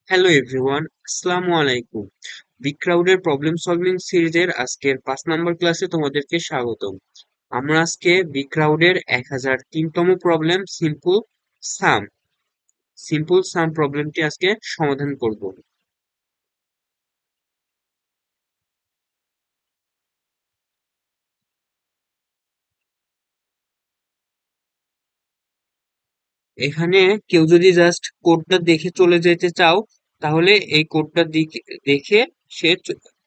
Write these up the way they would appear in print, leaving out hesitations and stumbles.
Hello everyone, আসসালামু আলাইকুম। Big ক্রাউডের problem solving সিরিজের আজকের 5 নম্বর ক্লাসে তোমাদেরকে স্বাগতম। আমরা আজকে বিগ ক্রাউডের 1003তম প্রবলেম সিম্পল সাম প্রবলেমটি আজকে সমাধান করব। এখানে কেউ যদি জাস্ট কোডটা দেখে চলে যেতে চাও, তাহলে এই কোডটা দেখে সে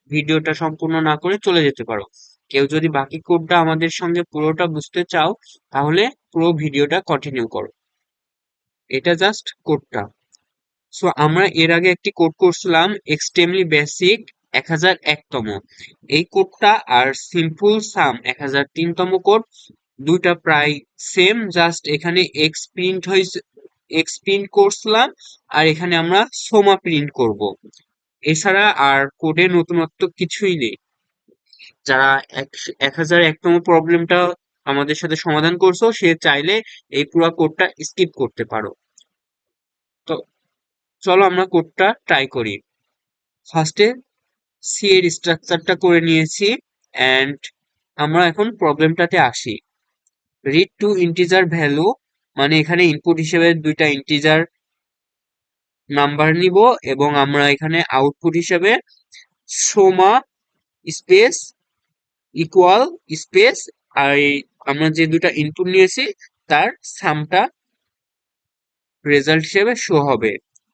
ভিডিওটা সম্পূর্ণ না করে চলে যেতে পারো। কেউ যদি বাকি কোডটা আমাদের সঙ্গে পুরোটা বুঝতে চাও, তাহলে পুরো ভিডিওটা কন্টিনিউ করো। এটা জাস্ট কোডটা। সো আমরা এর আগে একটি কোড করছিলাম, এক্সট্রিমলি বেসিক 1001তম। এই কোডটা আর সিম্পল সাম 1003তম কোড দুইটা প্রায় সেম, জাস্ট এখানে এক্স প্রিন্ট হয়েছে, এক্স প্রিন্ট করছিলাম, আর এখানে আমরা সোমা প্রিন্ট করব। এছাড়া আর কোডে নতুনত্ব কিছুই নেই। যারা 1001তম প্রবলেমটা আমাদের সাথে সমাধান করছো, সে চাইলে এই পুরো কোডটা স্কিপ করতে পারো। তো চলো আমরা কোডটা ট্রাই করি। ফার্স্টে সি এর স্ট্রাকচারটা করে নিয়েছি, অ্যান্ড আমরা এখন প্রবলেমটাতে আসি। রিড টু ইন্টিজার ভ্যালু, মানে এখানে ইনপুট হিসেবে দুইটা ইন্টিজার নাম্বার নিব, এবং আমরা এখানে আউটপুট হিসেবে সোমা স্পেস ইকুয়াল স্পেস, আর আমরা যে দুটা ইনপুট নিয়েছি তার সামটা রেজাল্ট হিসেবে শো হবে।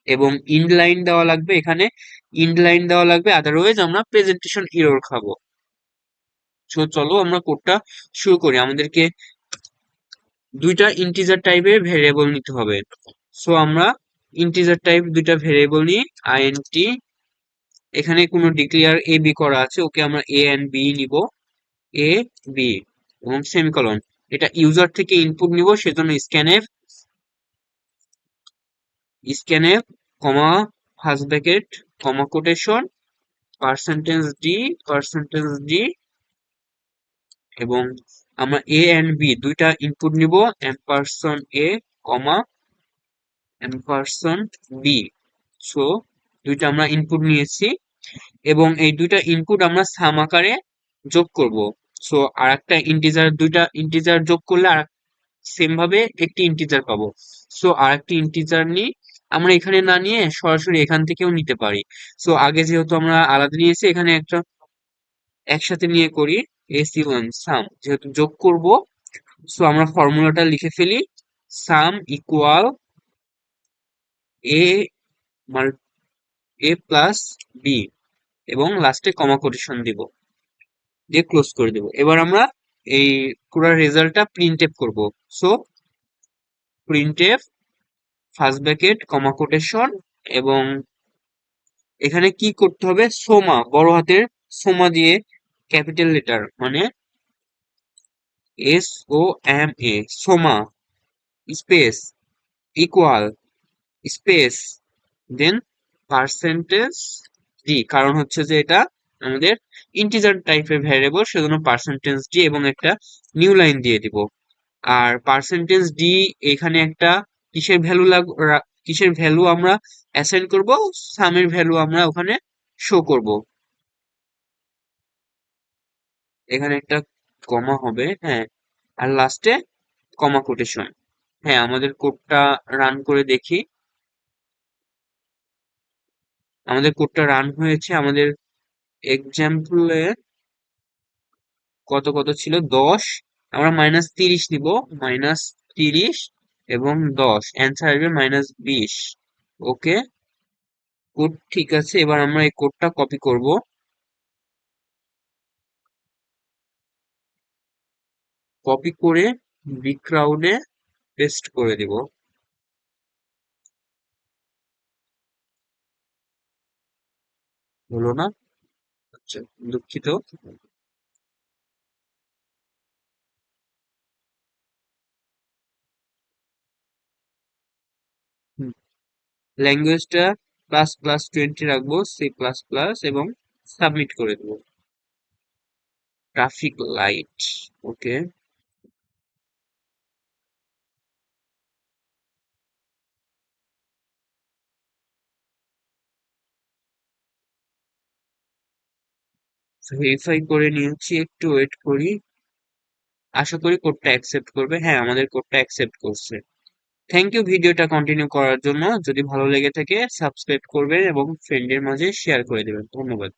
এবং ইন্ড লাইন দেওয়া লাগবে, এখানে ইন্ড লাইন দেওয়া লাগবে, আদারওয়াইজ আমরা প্রেজেন্টেশন এরর খাবো। সো চলো আমরা কোডটা শুরু করি। আমাদেরকে দুইটা ইন্টিজার টাইপের ভেরিয়েবল নিতে হবে। সো আমরা ইন্টিজার টাইপ দুইটা ভেরিয়েবল নিই, আইএনটি। এখানে কোনো ডিক্লেয়ার এ বি করা আছে, ওকে আমরা এ এন্ড বি নিব, এ বি এবং সেমিকলন। এটা ইউজার থেকে ইনপুট নিব, সেজন্য scanf comma first bracket comma quotation percentage D এবং আমরা এ এন্ড বি দুইটা ইনপুট নিব, এম্পারসন এ কমা এম্পারসন বি। সো দুইটা আমরা ইনপুট নিয়েছি, এবং এই দুইটা ইনপুট আমরা সাম আকারে যোগ করব। সো আর একটা ইন্টিজার, দুইটা ইন্টিজার যোগ করলে আর সেম ভাবে একটি ইন্টিজার পাবো। সো আর একটি ইন্টিজার নিই, আমরা এখানে না নিয়ে সরাসরি এখান থেকেও নিতে পারি। সো আগে যেহেতু আমরা আলাদা নিয়েছি, এখানে একটা একসাথে নিয়ে করি। এসি1 সাম যেহেতু যোগ করব, সো আমরা ফর্মুলাটা লিখে ফেলি। সাম ইকুয়াল এ এ প্লাস বি, এবং লাস্টে কমা কোটেশন দিব, দিয়ে ক্লোজ করে দেব। এবার আমরা এই পুরো রেজাল্টটা প্রিন্ট এফ করবো। So print F first bracket comma quotation, এবং এখানে কি করতে হবে, সোমা বড় হাতের সোমা দিয়ে ক্যাপিটাল লেটার, মানে SOMA Soma space equal space then percentage D, কারণ হচ্ছে যে এটা আমাদের ইন্টিজার টাইপের ভ্যারিয়েবল, সেজন্য পার্সেন্টেজ ডি এবং একটা নিউ লাইন দিয়ে দিব। আর পার্সেন্টেজ ডি এখানে একটা কিসের ভ্যালু কিসের ভ্যালু আমরা অ্যাসাইন করব, সামের ভ্যালু আমরা ওখানে শো করব। এখানে একটা কমা হবে, হ্যাঁ, আর লাস্টে কমা কোটেশন। হ্যাঁ, আমাদের কোডটা রান করে দেখি। আমাদের কোডটা রান হয়েছে। আমাদের এক্সাম্পলে কত কত ছিল, 10, আমরা -30 নিব, -30 এবং 10, অ্যান্সার আসবে -20। ওকে, কোড ঠিক আছে। এবার আমরা এই কোডটা কপি করব, কপি করে বিগ ক্রাউডে পেস্ট করে দিব। হলো না, আচ্ছা, দুঃখিত। ল্যাঙ্গুয়েজটা ++20 রাখবো, C++, এবং সাবমিট করে দেবো। ট্রাফিক লাইট, ওকে। ভেরিফাই করে নিয়েছি, একটু ওয়েট করি। আশা করি কোডটা অ্যাকসেপ্ট করবে। হ্যাঁ, আমাদের কোডটা অ্যাকসেপ্ট করছে। থ্যাংক ইউ ভিডিওটা কন্টিনিউ করার জন্য। যদি ভালো লেগে থাকে সাবস্ক্রাইব করবেন এবং ফ্রেন্ডের মাঝে শেয়ার করে দেবেন। ধন্যবাদ।